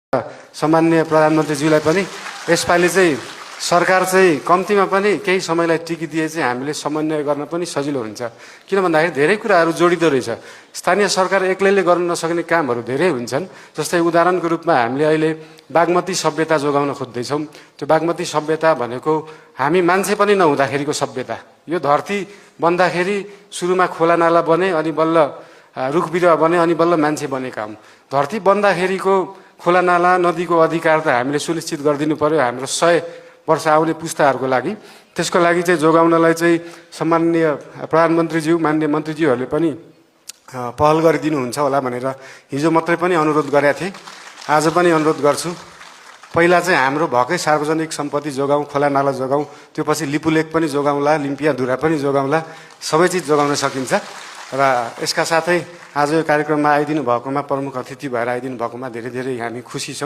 सम्माननीय प्रधानमन्त्रीज्यूलाई पनि यसपालि चाहिँ सरकार चाहिँ कम्तीमा पनि केही समयलाई टिकिदिए चाहिँ हामीले समन्वय गर्न पनि सजिलो हुन्छ। किन भन्दाखेरि धेरै कुराहरू जोडिँदो रहेछ। स्थानीय सरकार एक्लैले गर्न नसक्ने कामहरू धेरै हुन्छन्। जस्तै उदाहरणको रूपमा हामीले अहिले बागमती सभ्यता जोगाउन खोज्दैछौँ। त्यो बागमती सभ्यता भनेको हामी मान्छे पनि नहुँदाखेरिको सभ्यता। यो धरती बन्दाखेरि सुरुमा खोला नाला बने, अनि बल्ल रुख बिरुवा बने, अनि बल्ल मान्छे बनेका हौँ। धरती बन्दाखेरिको खोला नाला नदीको अधिकार त हामीले सुनिश्चित गरिदिनु पर्यो हाम्रो 100 वर्ष आउने पुस्ताहरूको लागि। त्यसको लागि चाहिँ जोगाउनलाई चाहिँ सम्माननीय प्रधानमन्त्रीज्यू, माननीय मन्त्रीज्यूहरूले पनि पहल गरिदिनुहुन्छ होला भनेर हिजो मात्रै पनि अनुरोध गरेका थिएँ। आज पनि अनुरोध गर्छु। पहिला चाहिँ हाम्रो भएकै सार्वजनिक सम्पत्ति जोगाउँ, खोला नाला जोगाउँ, त्यो पछि लिपुलेक पनि जोगाउँला, लिम्पियाधुरा पनि जोगाउँला, सबै चिज जोगाउन सकिन्छ। र यसका साथै आज यो कार्यक्रममा आइदिनु भएकोमा, प्रमुख अतिथि भएर आइदिनु भएकोमा धेरै धेरै हामी खुसी छौँ।